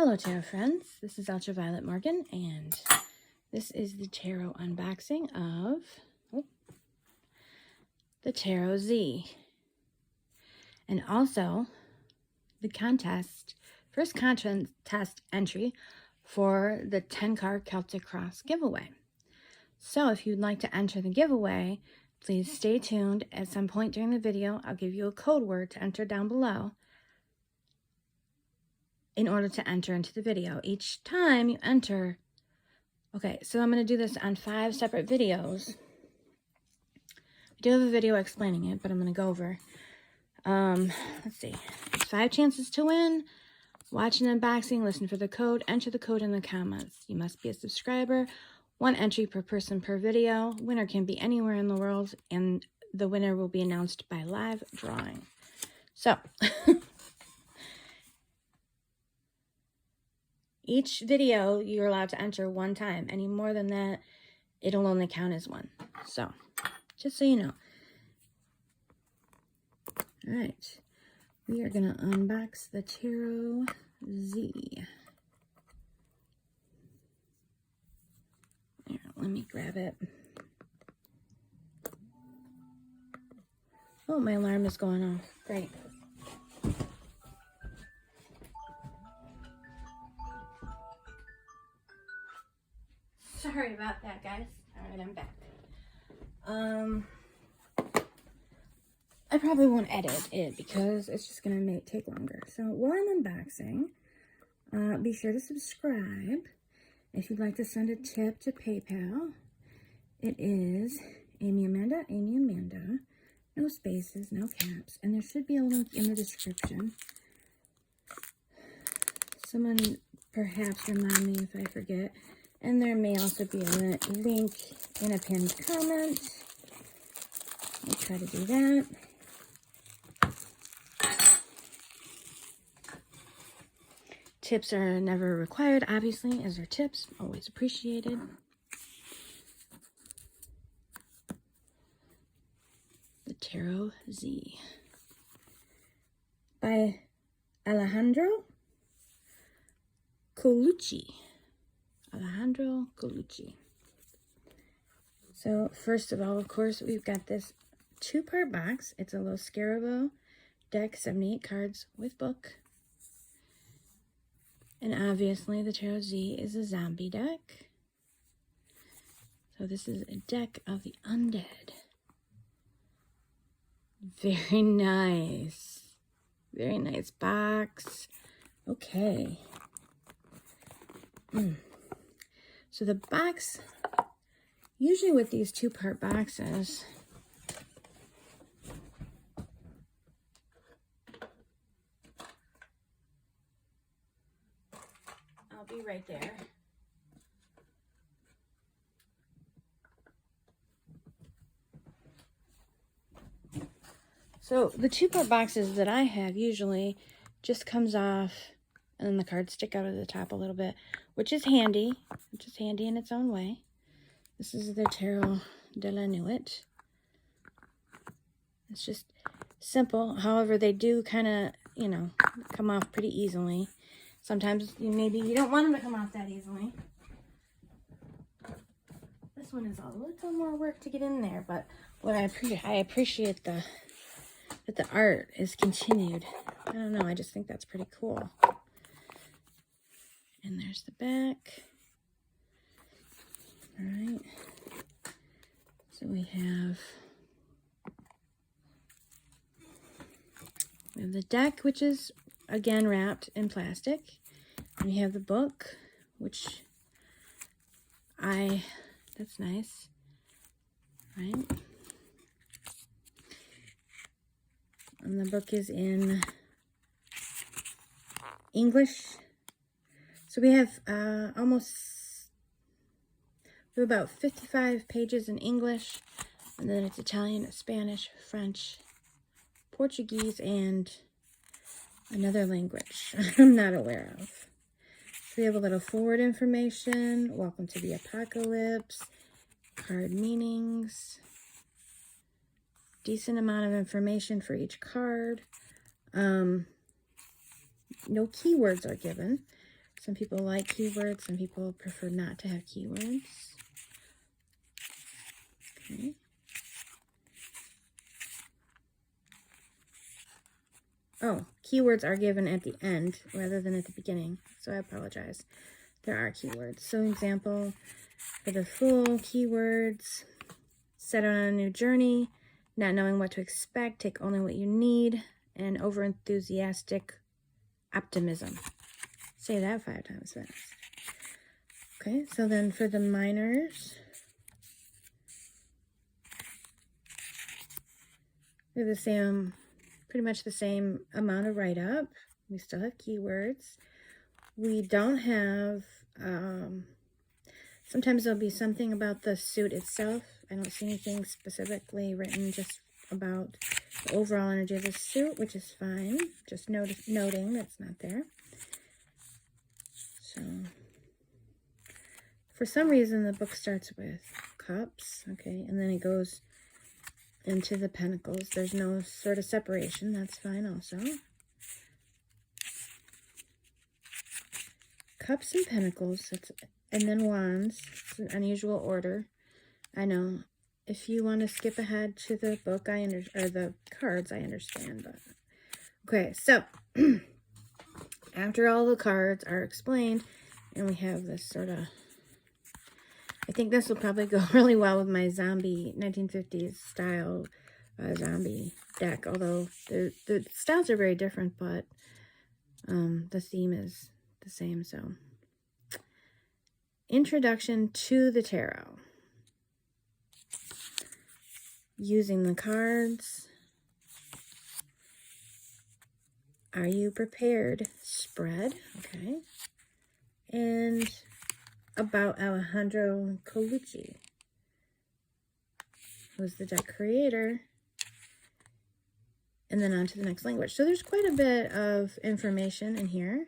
Hello tarot friends, this is Ultraviolet Morgan and this is the tarot unboxing of the Tarot Z. And also the first contest entry for the 10 card Celtic Cross giveaway. So if you'd like to enter the giveaway, please stay tuned. At some point during the video, I'll give you a code word to enter down below in order to enter into the video. Each time you enter, okay, so I'm going to do this on 5 separate videos. I do have a video explaining it, but I'm going to go over. Let's see. 5 chances to win. Watch an unboxing, listen for the code, enter the code in the comments. You must be a subscriber. 1 entry per person per video. Winner can be anywhere in the world, and the winner will be announced by live drawing. So, each video you're allowed to enter 1 time. Any more than that, it'll only count as 1. So, just so you know. Alright, we are going to unbox the Tarot Z. Here, let me grab it. Oh, my alarm is going off. Great. Sorry about that, guys. Alright, I'm back. I probably won't edit it because it's just going to take longer. So while I'm unboxing, be sure to subscribe. If you'd like to send a tip to PayPal, it is Amy Amanda, no spaces, no caps, and there should be a link in the description. Someone perhaps remind me if I forget. And there may also be a link in a pinned comment. I'll try to do that. Tips are never required, obviously, as are tips. Always appreciated. The Tarot Z by Alejandro Colucci. Alejandro Colucci. So, first of all, of course, we've got this 2-part box. It's a Los Scarabo deck, 78 cards with book. And obviously, the Tarot Z is a zombie deck. So this is a deck of the undead. Very nice. Very nice box. Okay. So the box, usually with these 2-part boxes, I'll be right there. So the 2-part boxes that I have usually just comes off and then the cards stick out of the top a little bit, which is handy in its own way. This is the Tarot de la Nuit. It's just simple. However, they do kind of, come off pretty easily. Sometimes maybe you don't want them to come off that easily. This one is a little more work to get in there, but what I appreciate that the art is continued. I don't know, I just think that's pretty cool. And there's the back. All right. So we have the deck, which is again wrapped in plastic. And we have the book, which that's nice, right? And the book is in English. So we have about 55 pages in English, and then it's Italian, Spanish, French, Portuguese, and another language I'm not aware of. So we have a little forward information, welcome to the apocalypse, card meanings, decent amount of information for each card. No keywords are given. Some people like keywords. Some people prefer not to have keywords. Okay. Oh, keywords are given at the end rather than at the beginning. So I apologize. There are keywords. So example, for the Fool, keywords, set on a new journey, not knowing what to expect, take only what you need, and overenthusiastic optimism. Say that 5 times fast. Okay, so then for the minors, we have the same, pretty much the same amount of write-up. We still have keywords. We don't have, sometimes there'll be something about the suit itself. I don't see anything specifically written, just about the overall energy of the suit, which is fine. Just noting that's not there. So, for some reason, the book starts with cups, okay, and then it goes into the pentacles. There's no sort of separation. That's fine also. Cups and pentacles, and then wands. It's an unusual order. I know. If you want to skip ahead to the book, or the cards, I understand. But okay, so after all the cards are explained, and we have this sort of, I think this will probably go really well with my zombie 1950s style zombie deck. Although the styles are very different, but the theme is the same. So, introduction to the tarot. Using the cards. Are you prepared? Spread. Okay. And about Alejandro Colucci, who's the deck creator. And then on to the next language. So there's quite a bit of information in here.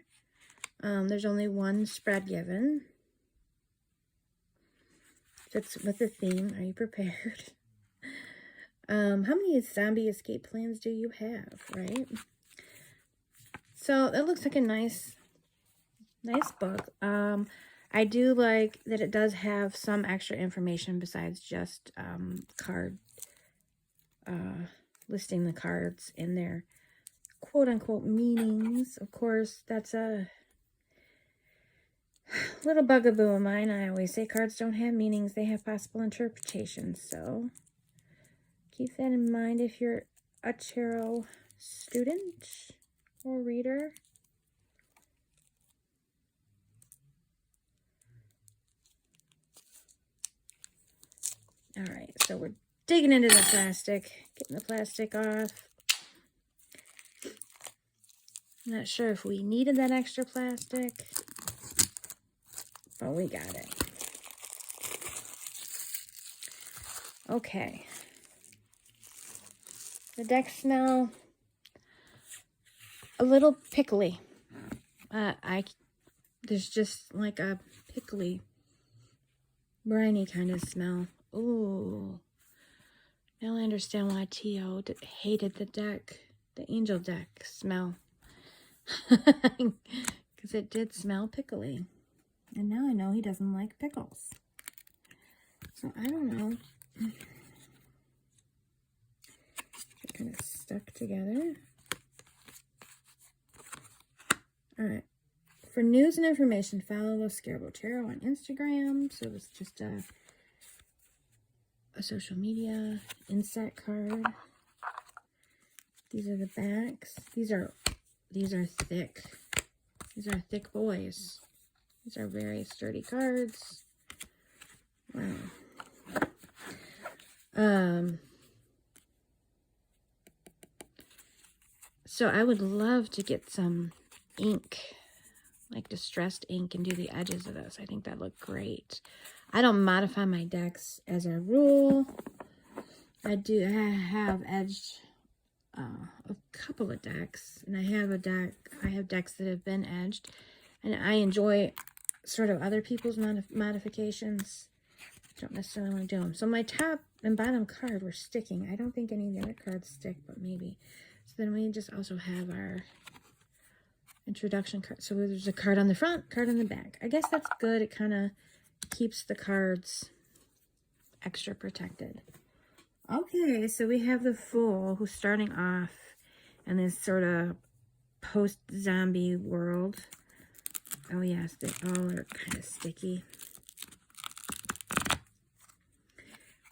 There's only one spread given. Fits with the theme. Are you prepared? How many zombie escape plans do you have, right? So that looks like a nice book. I do like that it does have some extra information besides just card listing the cards in their quote-unquote meanings. Of course, that's a little bugaboo of mine. I always say cards don't have meanings. They have possible interpretations. So keep that in mind if you're a tarot student or reader. All right, so we're digging into the plastic, getting the plastic off. Not sure if we needed that extra plastic, but we got it. Okay. The decks now a little pickly. There's just like a pickly, briny kind of smell. Ooh. Now I understand why T.O. hated the deck, the angel deck smell. Because it did smell pickly. And now I know he doesn't like pickles. So I don't know. They're kind of stuck together. Alright. For news and information, follow Los Scarabo Tarot on Instagram. So it's just a social media inset card. These are the backs. These are thick. These are thick boys. These are very sturdy cards. Wow. So I would love to get some ink, like distressed ink, and do the edges of this. I think that look great. I don't modify my decks as a rule. I have edged a couple of decks, and I have decks that have been edged, and I enjoy sort of other people's modifications. Don't necessarily want to do them. So my top and bottom card were sticking. I don't think any of the other cards stick, but maybe. So then we just also have our Introduction card. So there's a card on the front, card on the back. I guess that's good. It kind of keeps the cards extra protected. Okay, so we have the Fool who's starting off in this sort of post-zombie world. Oh yes, they all are kind of sticky.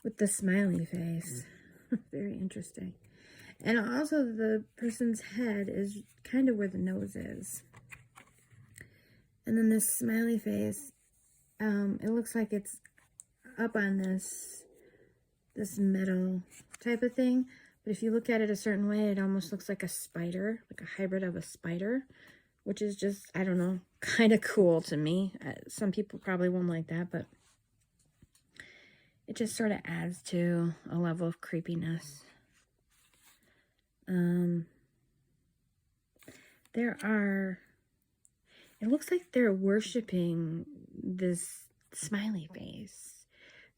With the smiley face. Very interesting. And also the person's head is kind of where the nose is. And then this smiley face, it looks like it's up on this metal type of thing. But if you look at it a certain way, it almost looks like a spider, like a hybrid of a spider, which is just, I don't know, kind of cool to me. Some people probably won't like that, but it just sort of adds to a level of creepiness. It looks like they're worshiping this smiley face.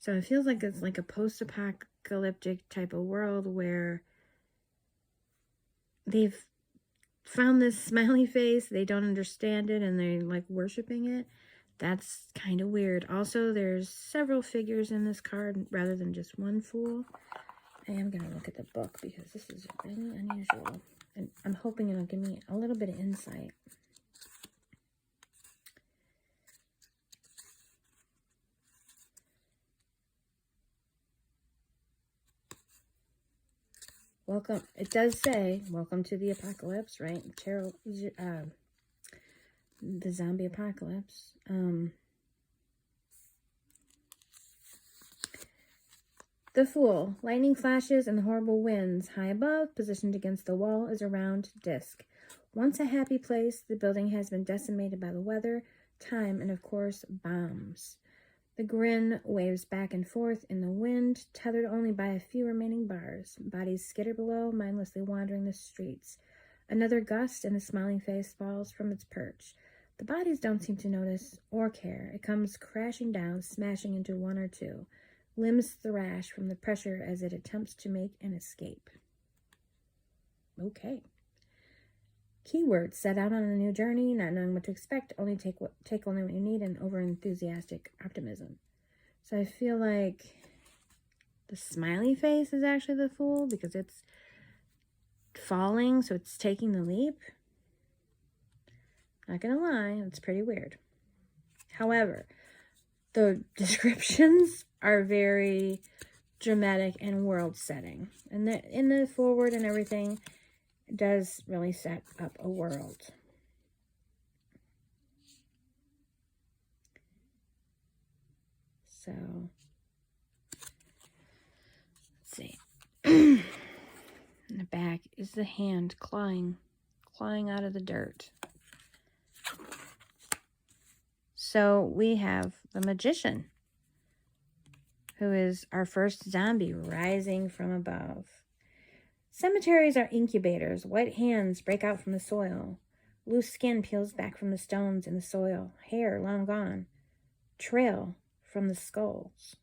So it feels like it's like a post-apocalyptic type of world where they've found this smiley face, they don't understand it, and they're like worshiping it. That's kind of weird. Also, there's several figures in this card rather than just one Fool. I am going to look at the book because this is really unusual. And I'm hoping it'll give me a little bit of insight. Welcome. It does say, welcome to the apocalypse, right? The zombie apocalypse. The Fool. Lightning flashes and the horrible winds. High above, positioned against the wall, is a round disc. Once a happy place, the building has been decimated by the weather, time, and of course, bombs. The grin waves back and forth in the wind, tethered only by a few remaining bars. Bodies skitter below, mindlessly wandering the streets. Another gust, and the smiling face falls from its perch. The bodies don't seem to notice or care. It comes crashing down, smashing into one or two. Limbs thrash from the pressure as it attempts to make an escape. Okay. Keywords: set out on a new journey, not knowing what to expect, only take only what you need, and over-enthusiastic optimism. So I feel like the smiley face is actually the Fool because it's falling, so it's taking the leap. Not gonna lie, it's pretty weird. However, the descriptions are very dramatic and world setting. And in the forward and everything, it does really set up a world. So, let's see. In the back is the hand clawing out of the dirt. So we have the Magician, who is our first zombie rising from above. Cemeteries are incubators. White hands break out from the soil. Loose skin peels back from the stones in the soil. Hair long gone. Trail from the skulls.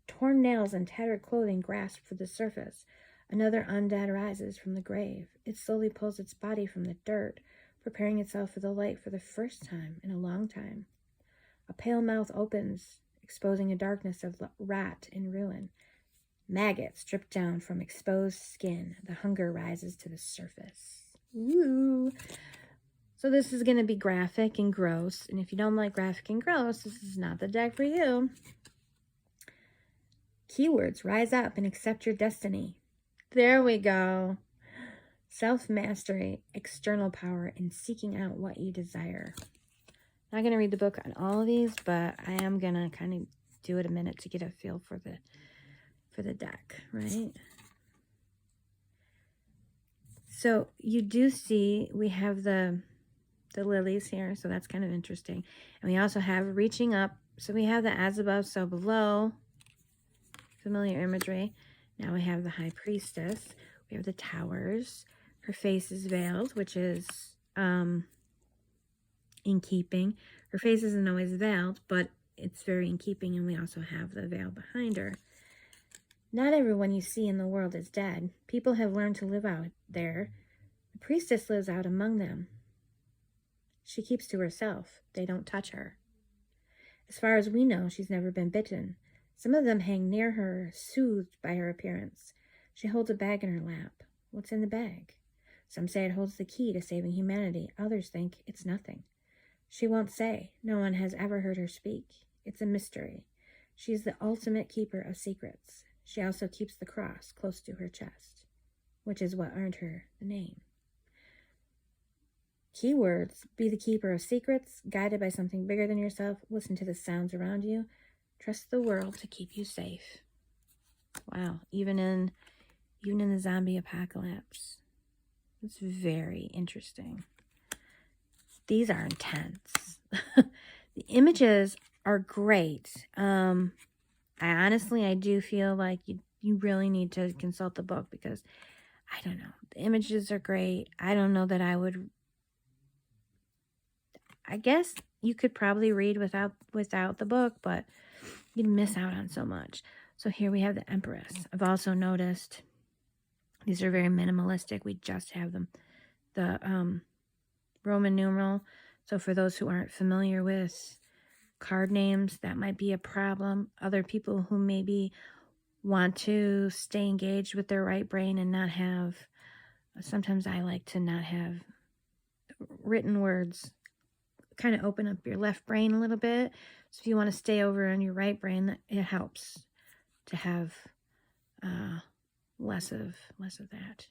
Torn nails and tattered clothing grasp for the surface. Another undead rises from the grave. It slowly pulls its body from the dirt, preparing itself for the light for the first time in a long time. A pale mouth opens, exposing a darkness of rot and ruin. Maggots drip down from exposed skin. The hunger rises to the surface. Woo! So this is going to be graphic and gross. And if you don't like graphic and gross, this is not the deck for you. Keywords: rise up and accept your destiny. There we go. Self-mastery, external power, and seeking out what you desire. Not going to read the book on all of these, but I am going to kind of do it a minute to get a feel for the deck, right? So you do see we have the lilies here, so that's kind of interesting. And we also have reaching up. So we have the as above, so below. Familiar imagery. Now we have the High Priestess. We have the towers. Her face is veiled, which is in keeping. Her face isn't always veiled, but it's very in keeping, and we also have the veil behind her. Not everyone you see in the world is dead. People have learned to live out there. The priestess lives out among them. She keeps to herself. They don't touch her. As far as we know, she's never been bitten. Some of them hang near her, soothed by her appearance. She holds a bag in her lap. What's in the bag? Some say it holds the key to saving humanity. Others think it's nothing. She won't say. No one has ever heard her speak. It's a mystery. She is the ultimate keeper of secrets. She also keeps the cross close to her chest, which is what earned her the name. Keywords: be the keeper of secrets, guided by something bigger than yourself, listen to the sounds around you, trust the world to keep you safe. Wow, even in the zombie apocalypse. It's very interesting. These are intense. The images are great. I do feel like you really need to consult the book, because I don't know. The images are great. I don't know that I would. I guess you could probably read without the book, but you'd miss out on so much. So here we have the Empress. I've also noticed these are very minimalistic. We just have them. The Roman numeral. So for those who aren't familiar with card names, that might be a problem. Other people who maybe want to stay engaged with their right brain and not have, sometimes I like to not have written words, kind of open up your left brain a little bit. So if you want to stay over on your right brain, it helps to have less of that.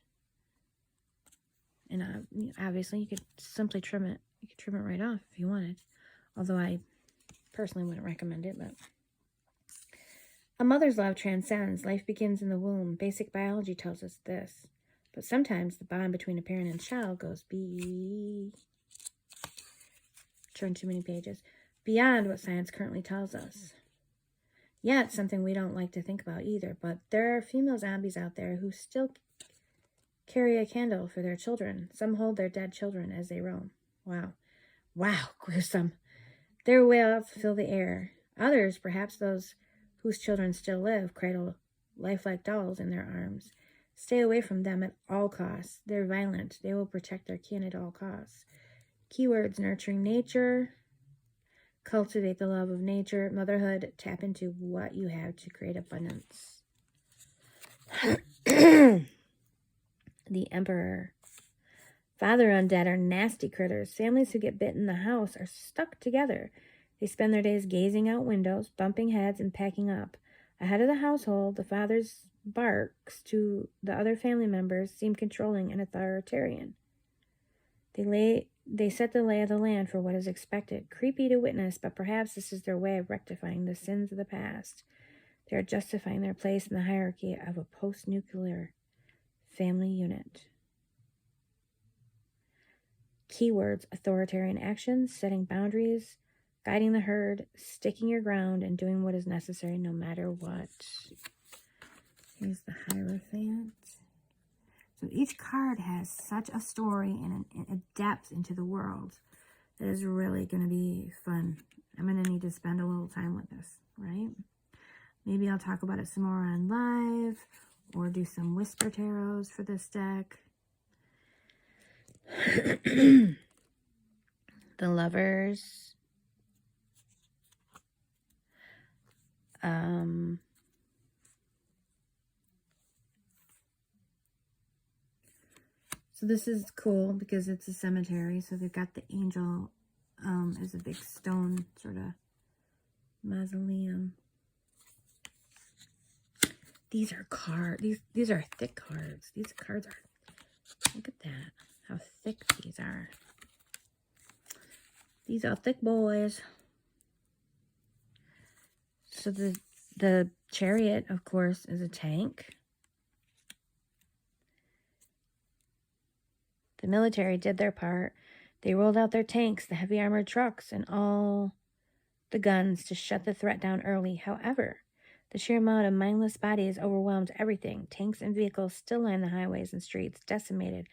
And obviously you could simply trim it. You could trim it right off if you wanted. Although I personally wouldn't recommend it, but a mother's love transcends. Life begins in the womb. Basic biology tells us this. But sometimes the bond between a parent and child goes turn too many pages, beyond what science currently tells us. Yeah, it's something we don't like to think about either, but there are female zombies out there who still carry a candle for their children. Some hold their dead children as they roam. Wow, gruesome. Their wails fill the air. Others, perhaps those whose children still live, cradle lifelike dolls in their arms. Stay away from them at all costs. They're violent. They will protect their kin at all costs. Keywords: nurturing nature, cultivate the love of nature, motherhood, tap into what you have to create abundance. The Emperor. Father undead are nasty critters. Families who get bit in the house are stuck together. They spend their days gazing out windows, bumping heads, and packing up. Ahead of the household, the father's barks to the other family members seem controlling and authoritarian. They set the lay of the land for what is expected. Creepy to witness, but perhaps this is their way of rectifying the sins of the past. They are justifying their place in the hierarchy of a post-nuclear family unit. Keywords: authoritarian actions, setting boundaries, guiding the herd, sticking your ground, and doing what is necessary no matter what. Here's the Hierophant. So each card has such a story and a depth into the world that is really going to be fun. I'm going to need to spend a little time with this, right? Maybe I'll talk about it some more on live, or do some whisper tarots for this deck. The Lovers. So this is cool because it's a cemetery. So they've got the angel as a big stone sort of mausoleum. These are cards. These are thick cards. These cards are, look at that, how thick these are. These are thick boys. So the Chariot, of course, is a tank. The military did their part. They rolled out their tanks, the heavy armored trucks, and all the guns to shut the threat down early. However, the sheer amount of mindless bodies overwhelmed everything. Tanks and vehicles still line the highways and streets, decimated.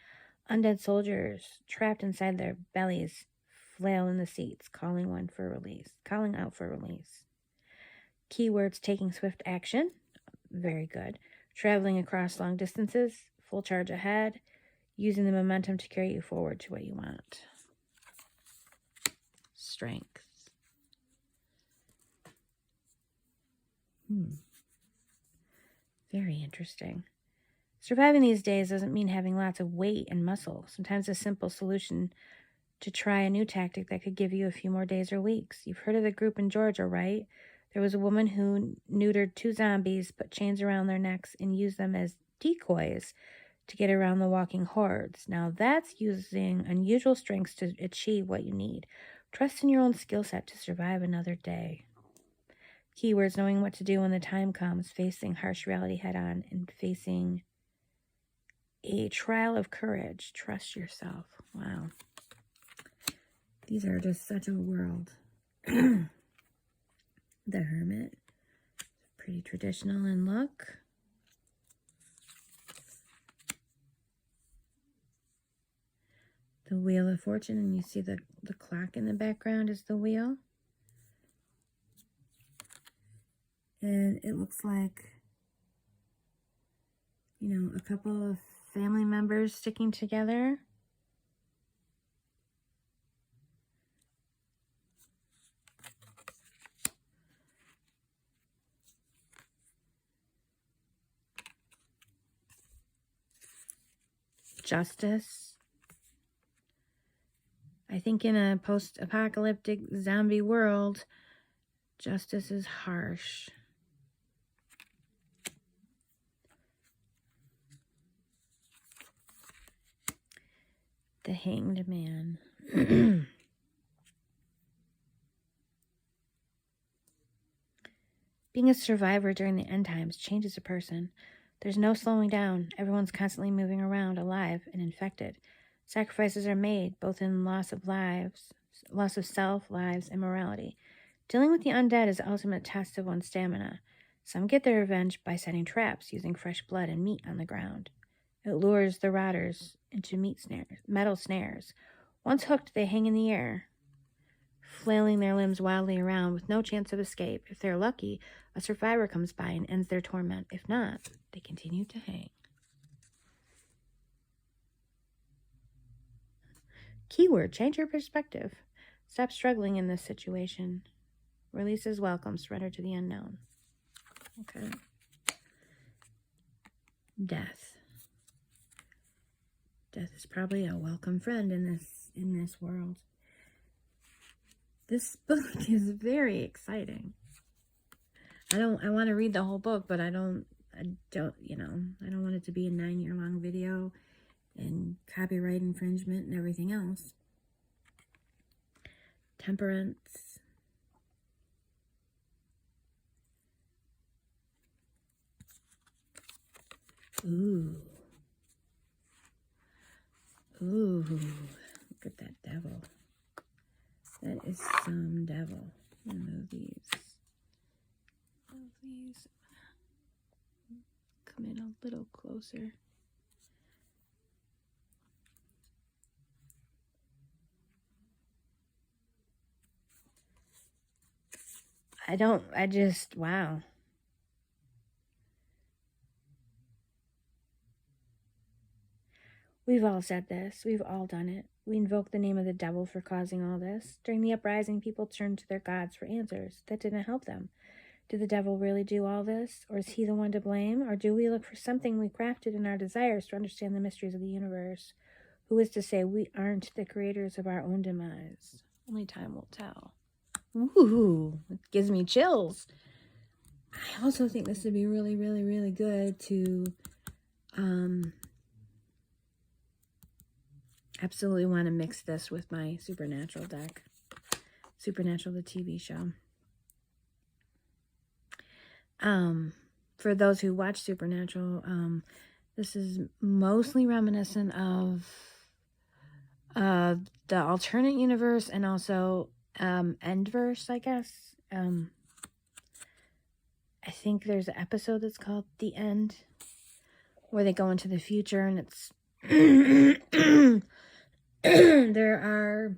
Undead soldiers trapped inside their bellies flail in the seats, calling out for release. Keywords: taking swift action. Very good. Traveling across long distances. Full charge ahead. Using the momentum to carry you forward to what you want. strength. Very interesting. Surviving these days doesn't mean having lots of weight and muscle. Sometimes a simple solution to try a new tactic that could give you a few more days or weeks. You've heard of the group in Georgia, right? There was a woman who neutered 2 zombies, put chains around their necks, and used them as decoys to get around the walking hordes. Now that's using unusual strengths to achieve what you need. Trust in your own skill set to survive another day. Keywords: knowing what to do when the time comes, facing harsh reality head on, and facing a trial of courage. Trust yourself. Wow. These are just such a world. The Hermit. Pretty traditional in look. The Wheel of Fortune, and you see the clock in the background is the wheel. And it looks like, you know, a couple of family members sticking together. Justice. I think in a post-apocalyptic zombie world, justice is harsh. The Hanged Man. Being a survivor during the end times changes a person. There's no slowing down. Everyone's constantly moving around, alive and infected. Sacrifices are made, both in loss of self, lives, and morality. Dealing with the undead is the ultimate test of one's stamina. Some get their revenge by setting traps, using fresh blood and meat on the ground. It lures the rotters into metal snares. Once hooked, they hang in the air, flailing their limbs wildly around with no chance of escape. If they're lucky, a survivor comes by and ends their torment. If not, they continue to hang. Keyword: change your perspective. Stop struggling in this situation. Release is welcome. Surrender to the unknown. Okay. Death. Death is probably a welcome friend in this world. This book is very exciting. I want to read the whole book, but I don't, you know, I don't want it to be a 9-year-long video and copyright infringement and everything else. Temperance. Ooh. Ooh. Look at that devil. That is some devil. I'm gonna move these. Come in a little closer. Wow. We've all said this. We've all done it. We invoke the name of the devil for causing all this. During the uprising, people turned to their gods for answers. That didn't help them. Did the devil really do all this? Or is he the one to blame? Or do we look for something we crafted in our desires to understand the mysteries of the universe? Who is to say we aren't the creators of our own demise? Only time will tell. Ooh, it gives me chills. I also think this would be really, really, really good to absolutely want to mix this with my Supernatural deck. Supernatural, the TV show. For those who watch Supernatural, this is mostly reminiscent of the alternate universe and also Endverse, I guess. I think there's an episode that's called The End, where they go into the future, and it's there are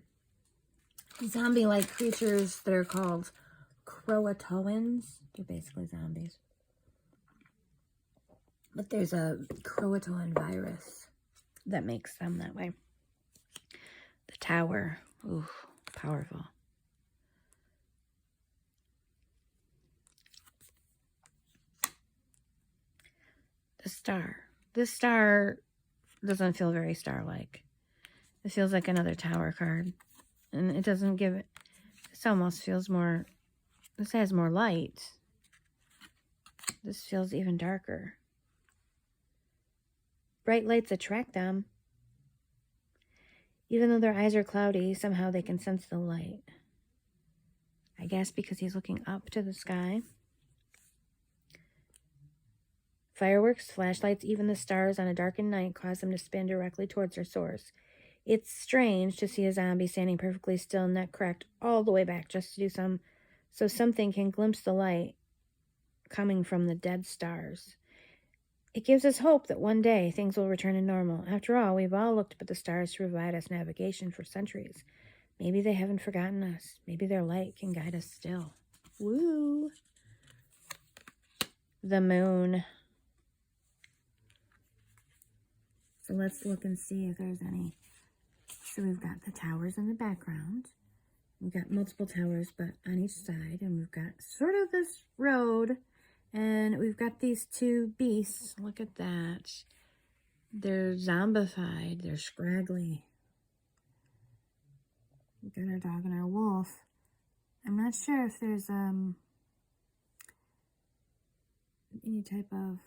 zombie-like creatures that are called Croatoans. They're basically zombies. But there's a Croatoan virus that makes them that way. The Tower. Ooh, powerful. the star. This star doesn't feel very star-like. It feels like another tower card. And it doesn't give it... This almost feels more... This has more light. This feels even darker. Bright lights attract them. Even though their eyes are cloudy, somehow they can sense the light. I guess because he's looking up to the sky. Fireworks, flashlights, even the stars on a darkened night cause them to spin directly towards their source. It's strange to see a zombie standing perfectly still, neck cracked all the way back just to do so something can glimpse the light coming from the dead stars. It gives us hope that one day things will return to normal. After all, we've all looked up at the stars to provide us navigation for centuries. Maybe they haven't forgotten us. Maybe their light can guide us still. Woo! The moon. So let's look and see if there's any. So we've got the towers in the background. We've got multiple towers, but on each side. And we've got sort of this road. And we've got these two beasts. Look at that. They're zombified. They're scraggly. We've got our dog and our wolf. I'm not sure if there's any type of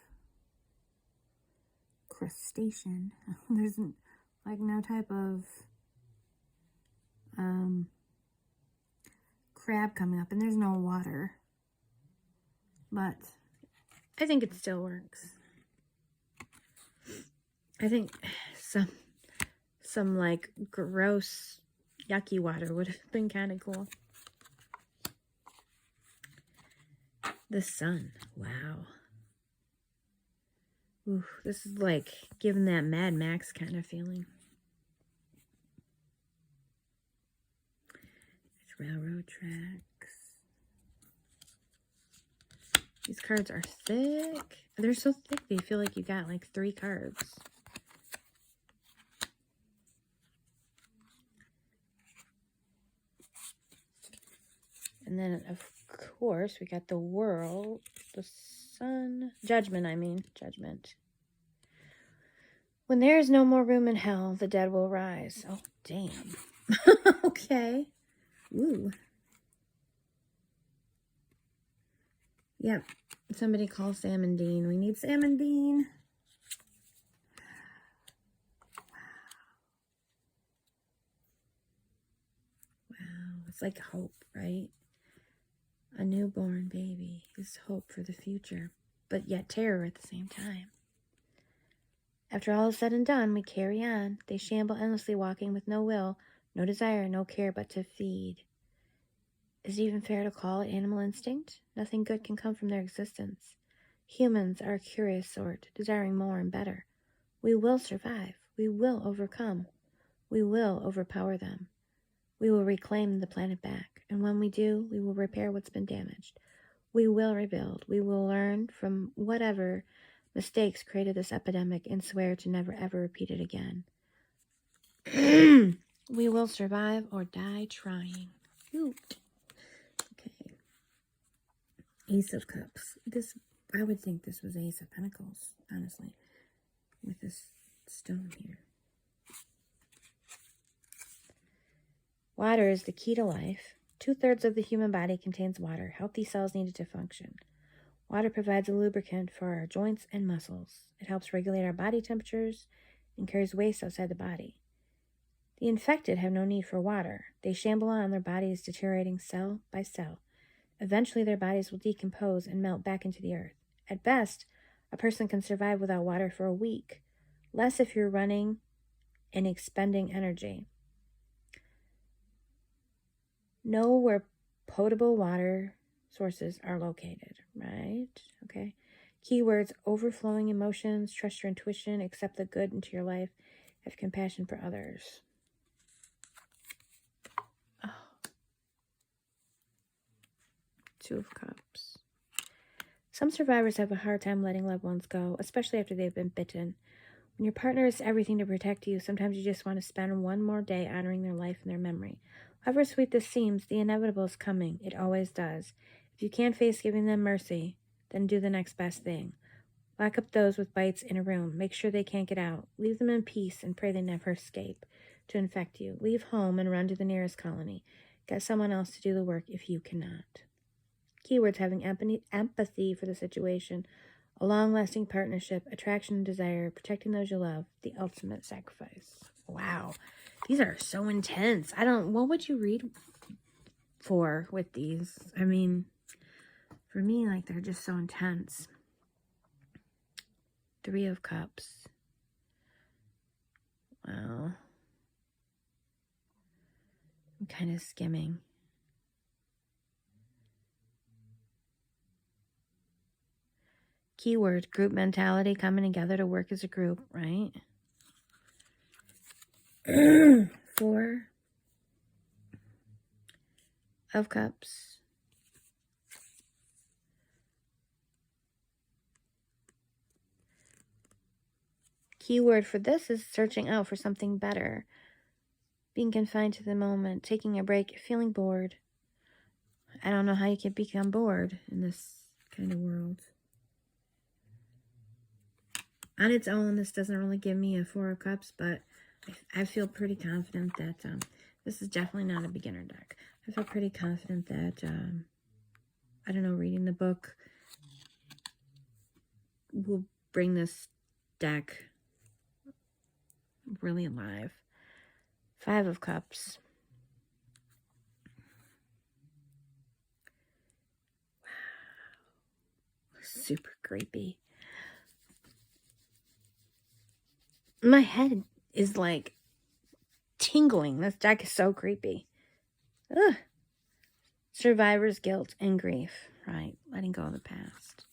crustacean. There's like no type of crab coming up, and there's no water. But I think it still works. I think some like gross, yucky water would have been kind of cool. The sun. Wow. Ooh, this is like giving that Mad Max kind of feeling. There's railroad tracks. These cards are thick. They're so thick they feel like you got like 3 cards. And then, of course, we got the world, the sun, judgment, judgment. When there is no more room in hell, the dead will rise. Oh, damn. Okay. Ooh. Yep. Somebody call Sam and Dean. We need Sam and Dean. Wow. It's like hope, right? A newborn baby is hope for the future, but yet terror at the same time. After all is said and done, we carry on. They shamble endlessly, walking with no will, no desire, no care but to feed. Is it even fair to call it animal instinct? Nothing good can come from their existence. Humans are a curious sort, desiring more and better. We will survive. We will overcome. We will overpower them. We will reclaim the planet back, and when we do, we will repair what's been damaged. We will rebuild. We will learn from whatever mistakes created this epidemic and swear to never ever repeat it again. We will survive or die trying. Ooh. Okay. Ace of Cups. I would think this was Ace of Pentacles, honestly, with this stone here. Water is the key to life. 2/3 of the human body contains water, healthy cells needed to function. Water provides a lubricant for our joints and muscles. It helps regulate our body temperatures and carries waste outside the body. The infected have no need for water. They shamble on, their bodies deteriorating cell by cell. Eventually, their bodies will decompose and melt back into the earth. At best, a person can survive without water for a week, less if you're running and expending energy. Know where potable water sources are located, right? Okay. Keywords: overflowing emotions, trust your intuition, accept the good into your life, have compassion for others. Oh. 2 of Cups. Some survivors have a hard time letting loved ones go, especially after they've been bitten. When your partner is everything to protect you, sometimes you just want to spend one more day honoring their life and their memory. However sweet this seems, the inevitable is coming. It always does. If you can't face giving them mercy, then do the next best thing. Lock up those with bites in a room. Make sure they can't get out. Leave them in peace and pray they never escape to infect you. Leave home and run to the nearest colony. Get someone else to do the work if you cannot. Keywords: having empathy for the situation, a long-lasting partnership, attraction and desire, protecting those you love, the ultimate sacrifice. Wow. These are so intense. What would you read for with these? I mean, for me, like, they're just so intense. 3 of Cups. Wow. I'm kind of skimming. Keyword: group mentality, coming together to work as a group, right? 4 of Cups. Keyword for this is searching out for something better. Being confined to the moment, taking a break, feeling bored. I don't know how you can become bored in this kind of world. On its own, this doesn't really give me a 4 of Cups, but I feel pretty confident that this is definitely not a beginner deck. I feel pretty confident that, I don't know, reading the book will bring this deck really alive. 5 of Cups. Wow. Super creepy. My head is like tingling. This deck is so creepy. Ugh. Survivor's guilt and grief. Right. Letting go of the past.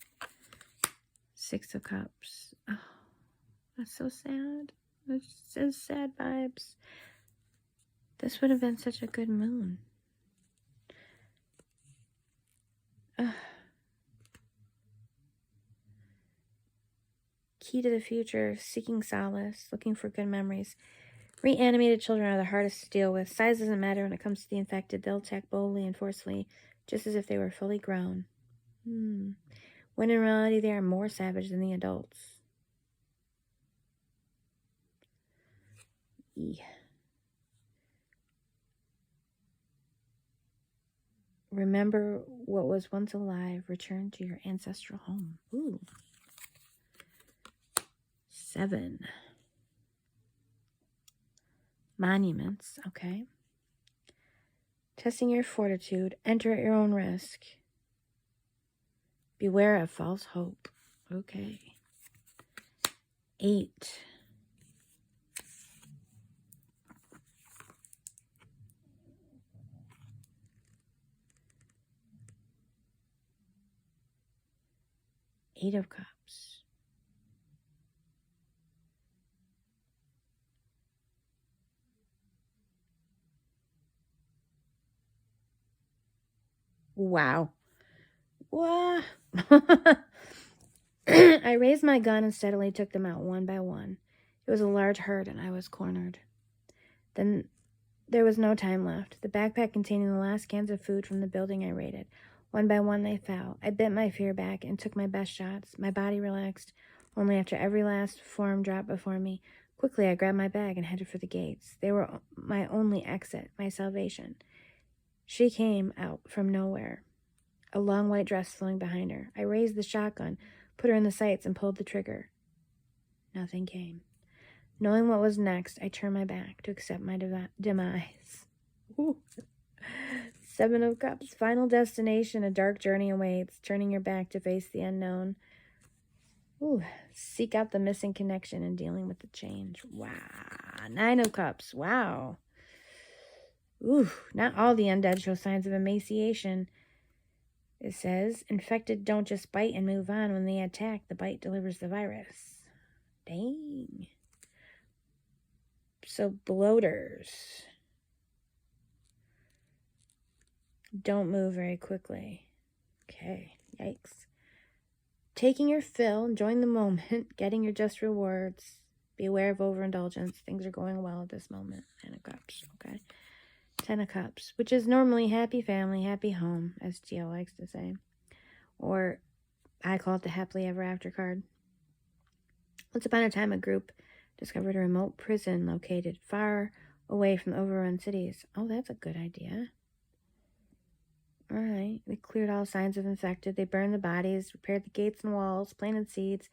6 of Cups. Oh, that's so sad. That's so sad vibes. This would have been such a good moon. Ugh. Key to the future, seeking solace, looking for good memories. Reanimated children are the hardest to deal with. Size doesn't matter when it comes to the infected. They'll attack boldly and forcefully, just as if they were fully grown. When in reality, they are more savage than the adults. Remember what was once alive. Return to your ancestral home. Ooh. 7. Monuments. Okay. Testing your fortitude. Enter at your own risk. Beware of false hope. Okay. 8. Eight of Cups. Wow. What? I raised my gun and steadily took them out one by one. It was a large herd, and I was cornered. Then there was no time left. The backpack containing the last cans of food from the building I raided. One by one they fell. I bit my fear back and took my best shots. My body relaxed, only after every last form dropped before me. Quickly, I grabbed my bag and headed for the gates. They were my only exit, my salvation. She came out from nowhere, a long white dress flowing behind her. I raised the shotgun, put her in the sights, and pulled the trigger. Nothing came. Knowing what was next, I turned my back to accept my demise. Ooh. 7 of Cups. Final destination, a dark journey awaits. Turning your back to face the unknown. Ooh. Seek out the missing connection and dealing with the change. Wow. 9 of Cups. Wow. Ooh. Not all the undead show signs of emaciation. It says, infected don't just bite and move on. When they attack, the bite delivers the virus. Dang. So bloaters don't move very quickly. Okay, yikes. Taking your fill, enjoying the moment, getting your just rewards. Beware of overindulgence. Things are going well at this moment. 10 of Cups, okay. 10 of Cups, which is normally happy family, happy home, as Gio likes to say. Or I call it the happily ever after card. Once upon a time, a group discovered a remote prison located far away from the overrun cities. Oh, that's a good idea. All right. They cleared all signs of infected. They burned the bodies, repaired the gates and walls, planted seeds,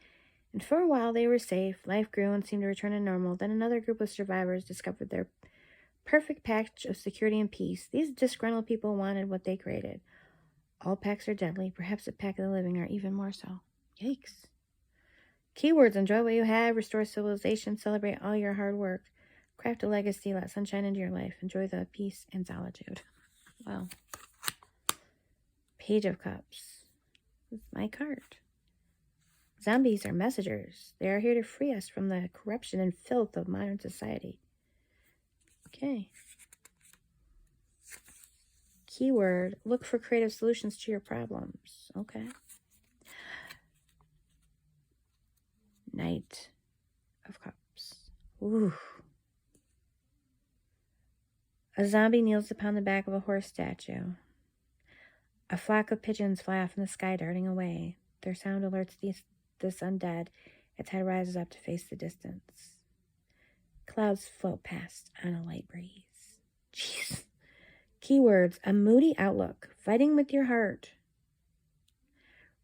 and for a while they were safe. Life grew and seemed to return to normal. Then another group of survivors discovered their perfect patch of security and peace. These disgruntled people wanted what they created. All packs are deadly. Perhaps a pack of the living are even more so. Yikes. Keywords: enjoy what you have, restore civilization, celebrate all your hard work, craft a legacy, let sunshine into your life, enjoy the peace and solitude. Wow. Page of Cups. This is my card. Zombies are messengers. They are here to free us from the corruption and filth of modern society. Okay. Keyword: look for creative solutions to your problems. Okay. Knight of Cups. Ooh. A zombie kneels upon the back of a horse statue. A flock of pigeons fly off in the sky, darting away. Their sound alerts this undead. Its head rises up to face the distance. Clouds float past on a light breeze. Jeez. Keywords: a moody outlook, fighting with your heart.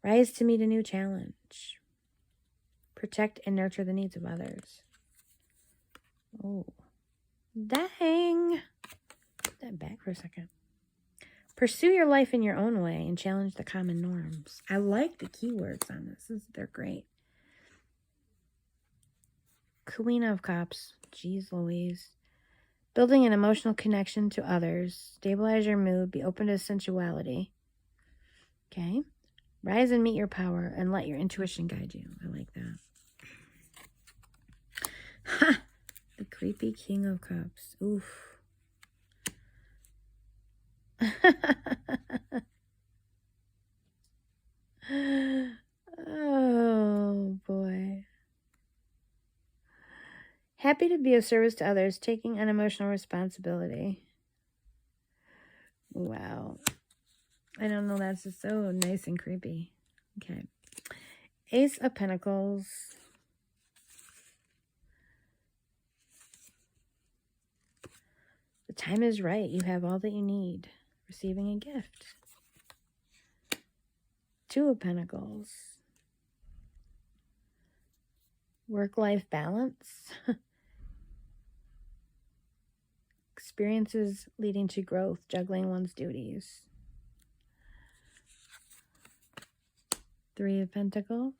Rise to meet a new challenge. Protect and nurture the needs of others. Oh, dang. Put that back for a second. Pursue your life in your own way and challenge the common norms. I like the keywords on this. They're great. Queen of Cups. Jeez Louise. Building an emotional connection to others. Stabilize your mood. Be open to sensuality. Okay. Rise and meet your power and let your intuition guide you. I like that. Ha! The creepy King of Cups. Oof. Oh, boy. Happy to be of service to others, taking an emotional responsibility. Wow. I don't know, that's just so nice and creepy. Okay. Ace of Pentacles. The time is right. You have all that you need. Receiving a gift. Two of Pentacles. Work-life balance. Experiences leading to growth, juggling one's duties. Three of Pentacles.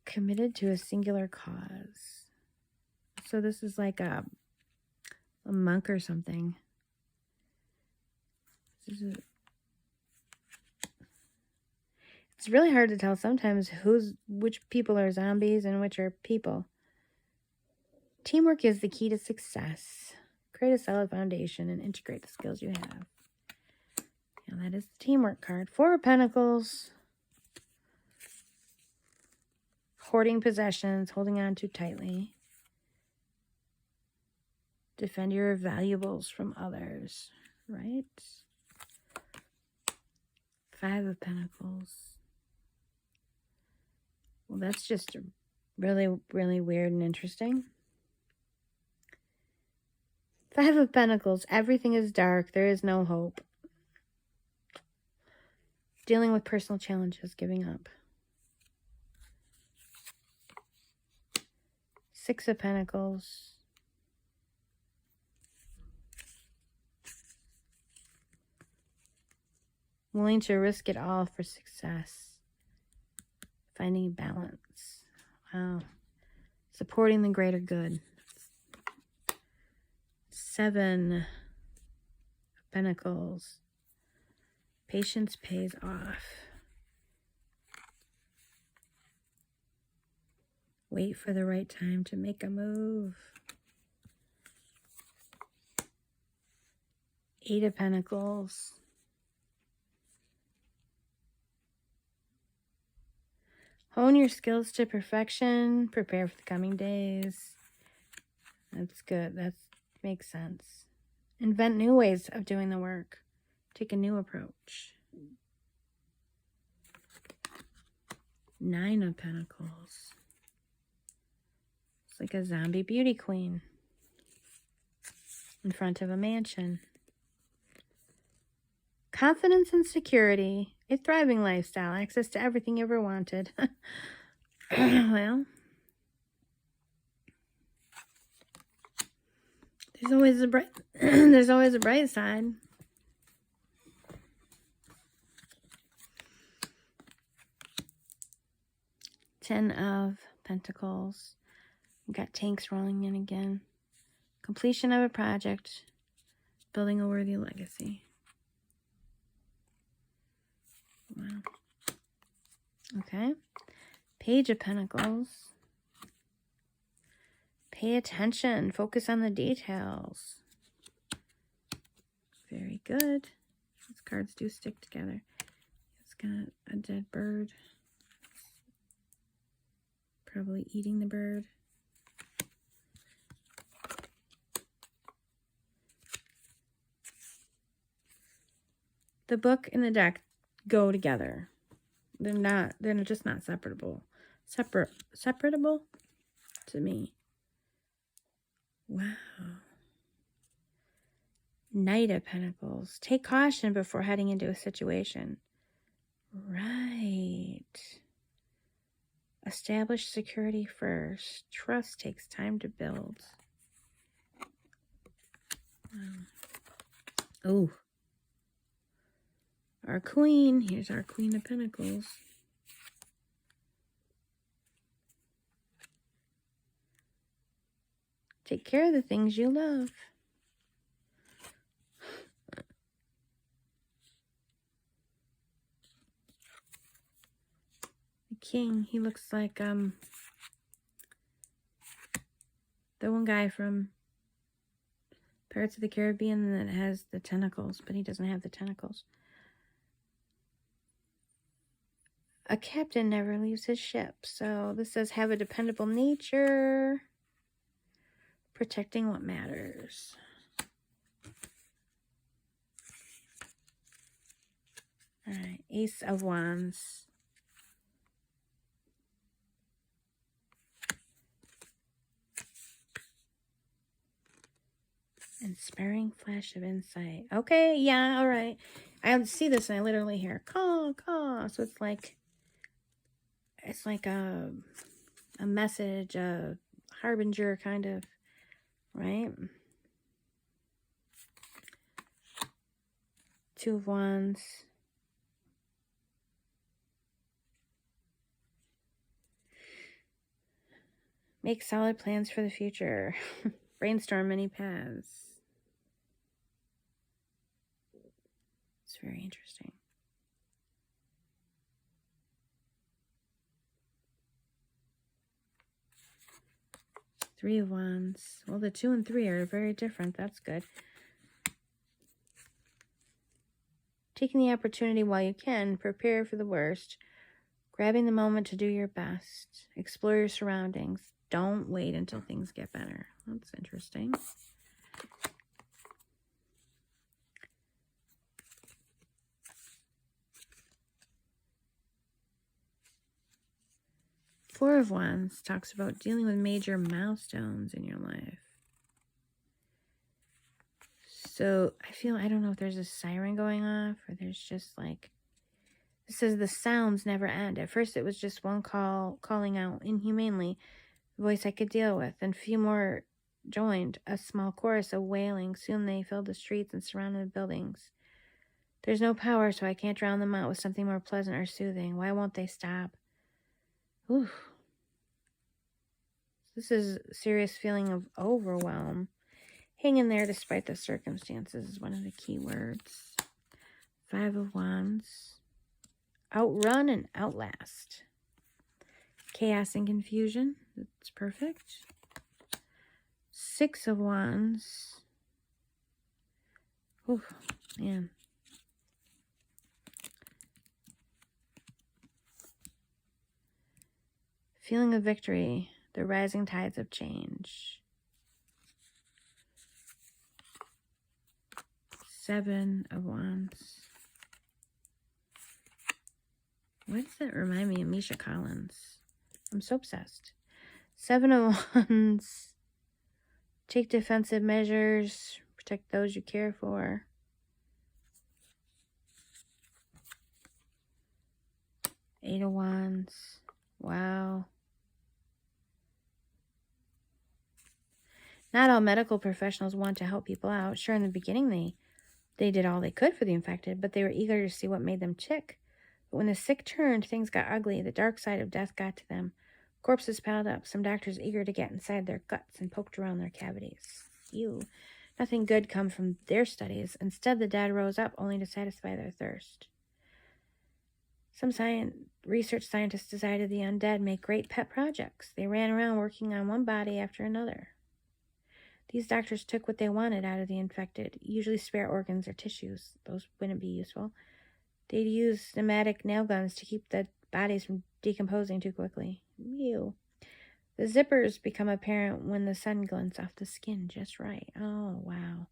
Committed to a singular cause. So this is like a monk or something. It's really hard to tell sometimes which people are zombies and which are people. Teamwork is the key to success. Create a solid foundation and integrate the skills you have. And that is the teamwork card. Four of Pentacles. Hoarding possessions, holding on too tightly. Defend your valuables from others, right? Five of Pentacles. Well, that's just really, really weird and interesting. Five of Pentacles. Everything is dark. There is no hope. Dealing with personal challenges. Giving up. Six of Pentacles. Willing to risk it all for success. Finding balance. Wow. Supporting the greater good. Seven of Pentacles. Patience pays off. Wait for the right time to make a move. Eight of Pentacles. Hone your skills to perfection. Prepare for the coming days. That's good. That makes sense. Invent new ways of doing the work. Take a new approach. Nine of Pentacles. It's like a zombie beauty queen in front of a mansion. Confidence and security, a thriving lifestyle, access to everything you ever wanted. Well, there's always a bright there's always a bright side. Ten of Pentacles. We've got tanks rolling in again. Completion of a project. Building a worthy legacy. Wow. Okay. Page of Pentacles. Pay attention. Focus on the details. Very good. These cards do stick together. It's got a dead bird. Probably eating the bird. The book and the deck go together. They're just not separable. Separatable to me. Wow. Knight of Pentacles. Take caution before heading into a situation. Right. Establish security first. Trust takes time to build. Wow. Oh. Our queen. Here's our Queen of Pentacles. Take care of the things you love. The King, he looks like the one guy from Pirates of the Caribbean that has the tentacles, but he doesn't have the tentacles. A captain never leaves his ship. So this says have a dependable nature. Protecting what matters. All right. Ace of Wands. Inspiring flash of insight. Okay, yeah, all right. I see this and I literally hear caw, caw. So it's like a message, a harbinger kind of, right? Two of Wands. Make solid plans for the future. Brainstorm many paths. It's very interesting. Three of Wands. Well, the 2 and 3 are very different. That's good. Taking the opportunity while you can. Prepare for the worst. Grabbing the moment to do your best. Explore your surroundings. Don't wait until things get better. That's interesting. Four of Wands talks about dealing with major milestones in your life. So I don't know if there's a siren going off or there's just like, it says the sounds never end. At first it was just one call calling out inhumanely, a voice I could deal with, and few more joined, a small chorus of wailing. Soon they filled the streets and surrounded the buildings. There's no power, so I can't drown them out with something more pleasant or soothing. Why won't they stop? Ooh. This is a serious feeling of overwhelm. Hang in there despite the circumstances is one of the key words. Five of Wands. Outrun and outlast. Chaos and confusion. That's perfect. Six of Wands. Oh, man. Feeling of victory. The rising tides of change. Seven of Wands. Why does that remind me of Misha Collins? I'm so obsessed. Seven of Wands. Take defensive measures. Protect those you care for. Eight of Wands. Wow. Not all medical professionals want to help people out. Sure, in the beginning they did all they could for the infected, but they were eager to see what made them tick. But when the sick turned, things got ugly. The dark side of death got to them. Corpses piled up, some doctors eager to get inside their guts and poked around their cavities. Ew. Nothing good come from their studies. Instead, the dead rose up only to satisfy their thirst. Some research scientists decided the undead make great pet projects. They ran around working on one body after another. These doctors took what they wanted out of the infected, usually spare organs or tissues. Those wouldn't be useful. They'd use pneumatic nail guns to keep the bodies from decomposing too quickly. Ew. The zippers become apparent when the sun glints off the skin just right. Oh, wow.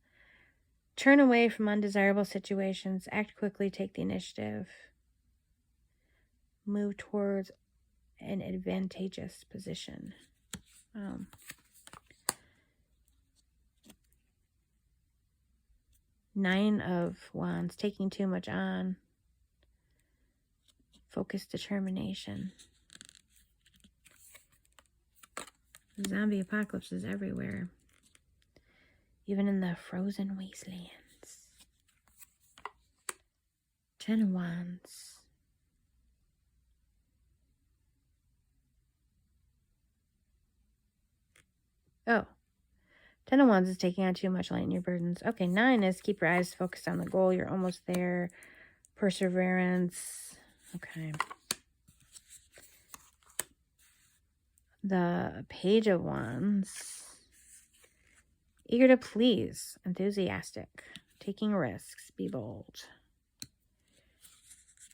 Turn away from undesirable situations. Act quickly. Take the initiative. Move towards an advantageous position. Nine of Wands. Taking too much on. Focused determination. The zombie apocalypse is everywhere. Even in the frozen wastelands. 10 of Wands. Oh. 10 of Wands is taking on too much, lighten your burdens. Okay, 9 is keep your eyes focused on the goal. You're almost there. Perseverance. Okay. The Page of Wands. Eager to please. Enthusiastic. Taking risks. Be bold.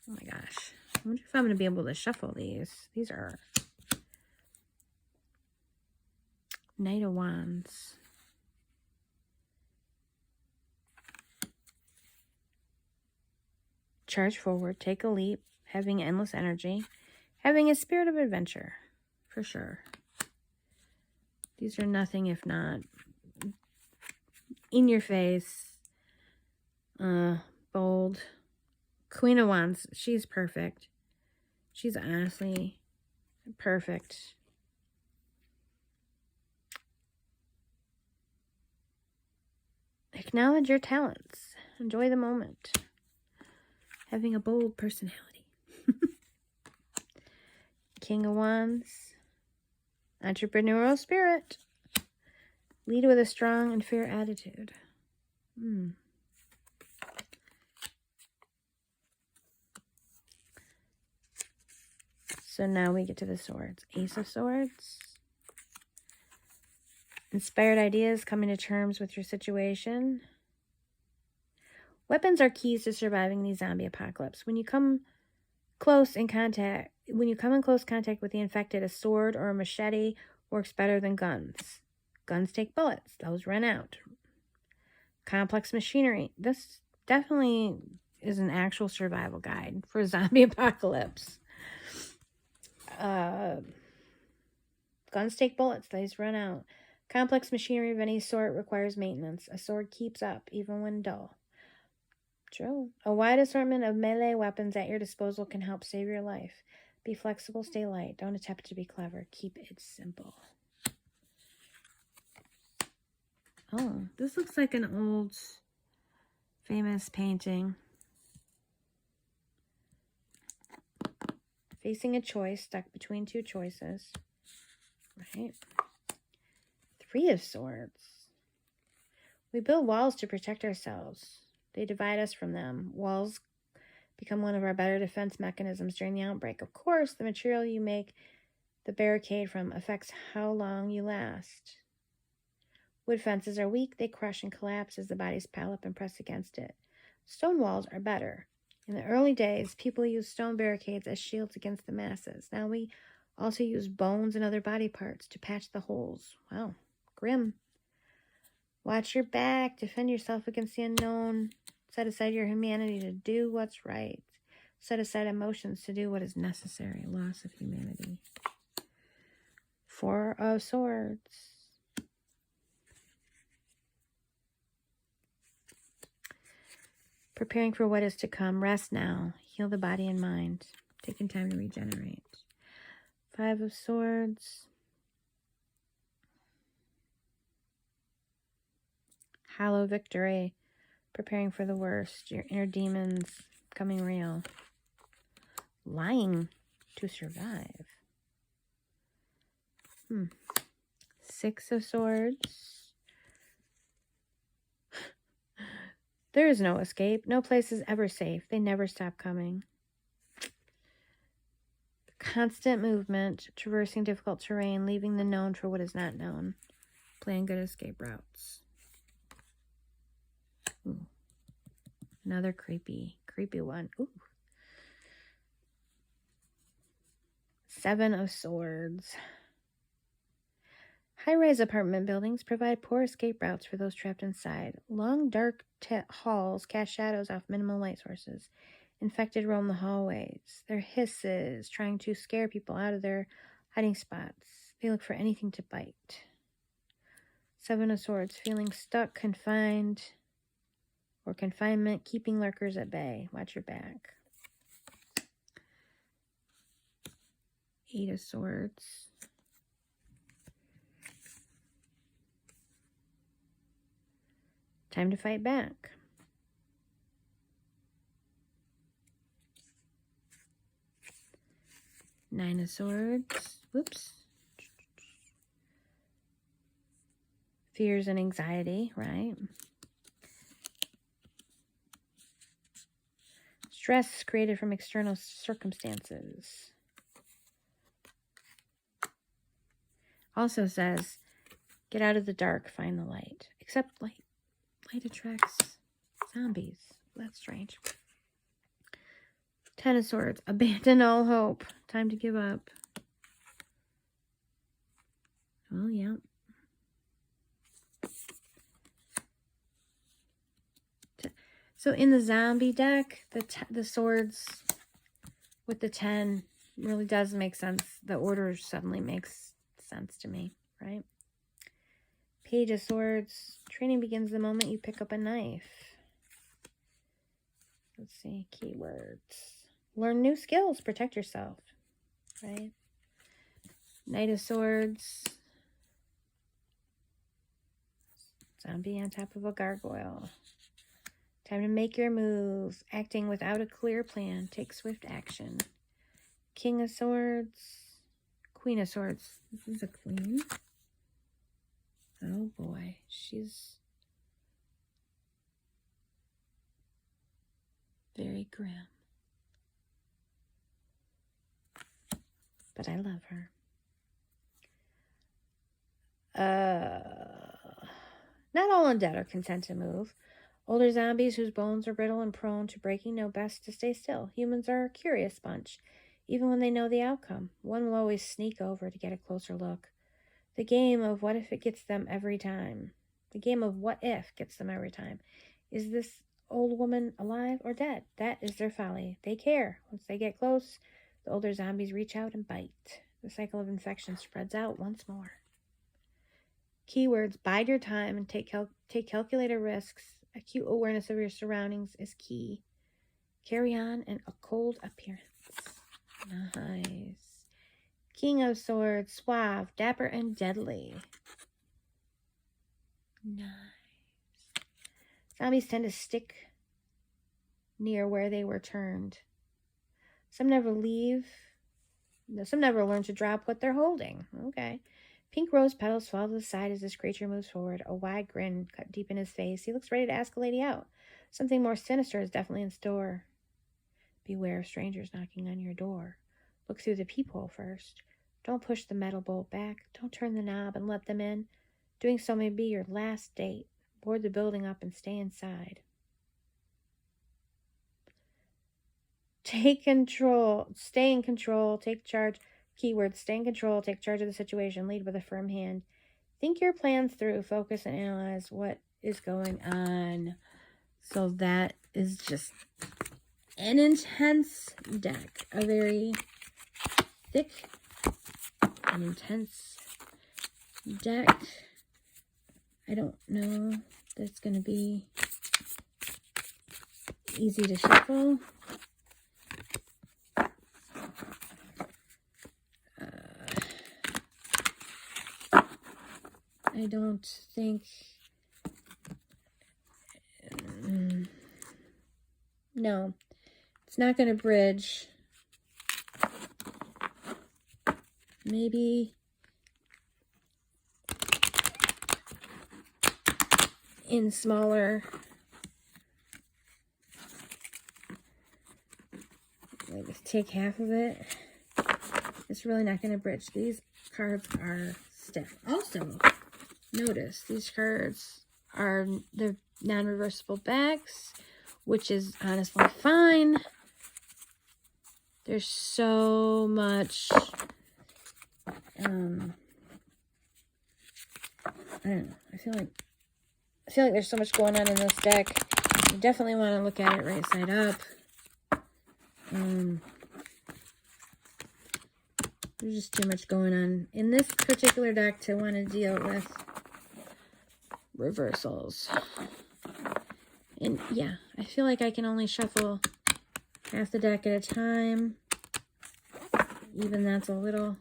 Oh my gosh. I wonder if I'm going to be able to shuffle these. These are Knight of Wands. Charge forward. Take a leap. Having endless energy. Having a spirit of adventure. For sure. These are nothing if not in your face. Bold. Queen of Wands. She's perfect. She's honestly perfect. Acknowledge your talents. Enjoy the moment. Having a bold personality. King of Wands. Entrepreneurial spirit. Lead with a strong and fair attitude. So now we get to the swords. Ace of Swords. Inspired ideas, coming to terms with your situation. Weapons are keys to surviving the zombie apocalypse. When you come in close contact with the infected, a sword or a machete works better than guns. Guns take bullets. Those run out. Complex machinery. This definitely is an actual survival guide for a zombie apocalypse. Guns take bullets. Those run out. Complex machinery of any sort requires maintenance. A sword keeps up, even when dull. True. A wide assortment of melee weapons at your disposal can help save your life. Be flexible, stay light. Don't attempt to be clever. Keep it simple. Oh, this looks like an old famous painting. Facing a choice, stuck between two choices. Right. 3 of Swords. We build walls to protect ourselves. They divide us from them. Walls become one of our better defense mechanisms during the outbreak. Of course, the material you make the barricade from affects how long you last. Wood fences are weak. They crush and collapse as the bodies pile up and press against it. Stone walls are better. In the early days, people used stone barricades as shields against the masses. Now we also use bones and other body parts to patch the holes. Wow. Grim. Watch your back. Defend yourself against the unknown. Set aside your humanity to do what's right. Set aside emotions to do what is necessary. Loss of humanity. Four of Swords. Preparing for what is to come. Rest now. Heal the body and mind. Taking time to regenerate. Five of Swords. Hollow victory. Preparing for the worst. Your inner demons becoming real. Lying to survive. Six of Swords. There is no escape. No place is ever safe. They never stop coming. Constant movement, traversing difficult terrain, leaving the known for what is not known. Plan good escape routes. Ooh. Another creepy one. Ooh. Seven of Swords. High-rise apartment buildings provide poor escape routes for those trapped inside. Long, dark halls cast shadows off minimal light sources. Infected roam the hallways. Their hisses trying to scare people out of their hiding spots. They look for anything to bite. Seven of Swords. Feeling stuck, confined, or confinement, keeping lurkers at bay. Watch your back. Eight of Swords. Time to fight back. Nine of Swords. Whoops. Fears and anxiety, right? Stress created from external circumstances. Also says, get out of the dark, find the light. Except light attracts zombies. That's strange. Ten of Swords. Abandon all hope. Time to give up. Oh, yeah. So in the zombie deck, the swords with the 10 really does make sense. The order suddenly makes sense to me, right? Page of Swords. Training begins the moment you pick up a knife. Let's see. Keywords. Learn new skills. Protect yourself. Right? Knight of Swords. Zombie on top of a gargoyle. Time to make your move. Acting without a clear plan. Take swift action. King of Swords. Queen of Swords. This is a queen. Oh boy. She's very grim. But I love her. Not all undead are content to move. Older zombies whose bones are brittle and prone to breaking know best to stay still. Humans are a curious bunch, even when they know the outcome. One will always sneak over to get a closer look. The game of what if it gets them every time. The game of what if gets them every time. Is this old woman alive or dead? That is their folly. They care. Once they get close, the older zombies reach out and bite. The cycle of infection spreads out once more. Keywords: bide your time and take calculated risks. Acute awareness of your surroundings is key. Carry on and a cold appearance. Nice. King of Swords, suave, dapper, and deadly. Nice. Zombies tend to stick near where they were turned. Some never leave. Some never learn to drop what they're holding. Okay. Pink rose petals fall to the side as this creature moves forward. A wide grin cut deep in his face. He looks ready to ask a lady out. Something more sinister is definitely in store. Beware of strangers knocking on your door. Look through the peephole first. Don't push the metal bolt back. Don't turn the knob and let them in. Doing so may be your last date. Board the building up and stay inside. Take control. Stay in control. Take charge. Keywords: stay in control. Take charge of the situation. Lead with a firm hand. Think your plans through. Focus and analyze what is going on. So that is just an intense deck. A very thick and intense deck. I don't know that it's going to be easy to shuffle. I don't think... no, it's not going to bridge. Maybe in smaller, like take half of it. It's really not going to bridge. These cards are stiff. Also, notice these cards are the non-reversible backs, which is honestly fine. There's so much, I don't know. I feel like there's so much going on in this deck. You definitely want to look at it right side up. There's just too much going on in this particular deck to want to deal with reversals. And yeah, I feel like I can only shuffle half the deck at a time. Even that's a little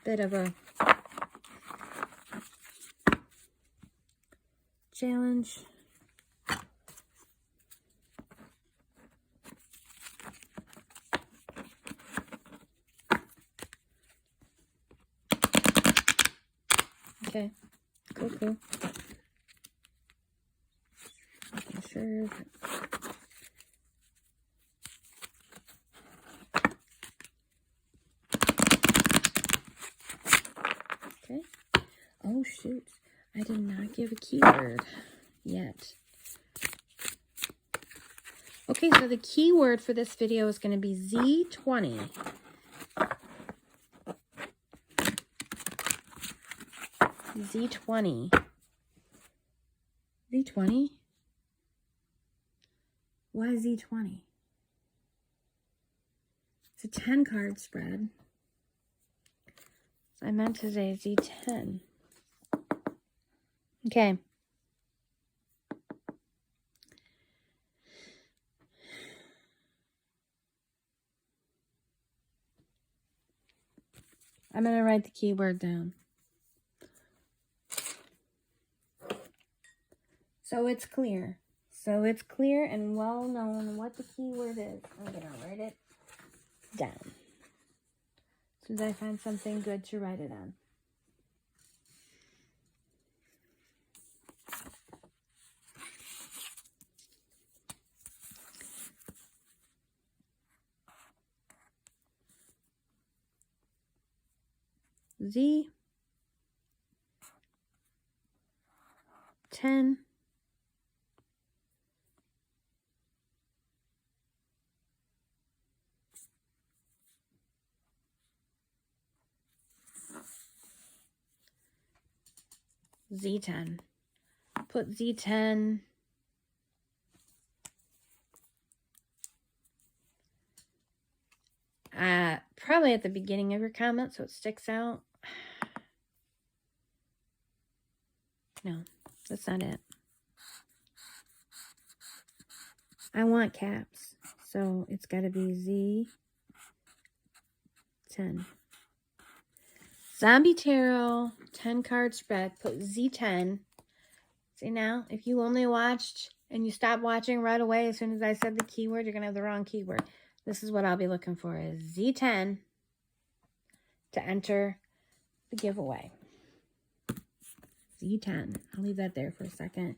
bit of a challenge. Okay, cool. I'm sure. Okay. Oh, shoot. I did not give a keyword yet. Okay, so the keyword for this video is going to be Z20. Z20. Z20? Why Z20? It's a 10 card spread. So I meant to say Z10. Okay. I'm going to write the keyword down. So it's clear. So it's clear and well known what the keyword is. I'm going to write it down. As soon as I find something good to write it on. Z10. Z10. Put Z10 probably at the beginning of your comment so it sticks out. No, that's not it. I want caps, so it's got to be Z10. Zombie Tarot, 10 card spread, put Z10. See now, if you only watched and you stopped watching right away as soon as I said the keyword, you're going to have the wrong keyword. This is what I'll be looking for, is Z10 to enter the giveaway. Z10. I'll leave that there for a second.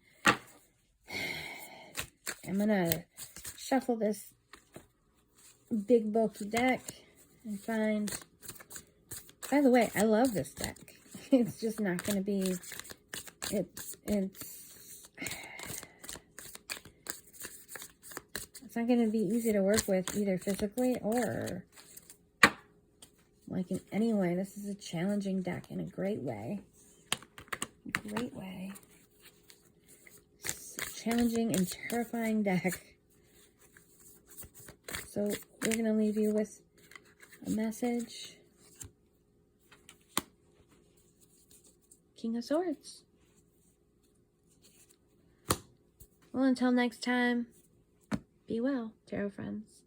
I'm going to shuffle this big bulky deck and find... By the way, I love this deck. It's just not going to be... It's not going to be easy to work with either physically or like in any way. This is a challenging deck in a great way. Great way. It's a challenging and terrifying deck. So we're going to leave you with a message. King of Swords. Well, until next time, be well, tarot friends.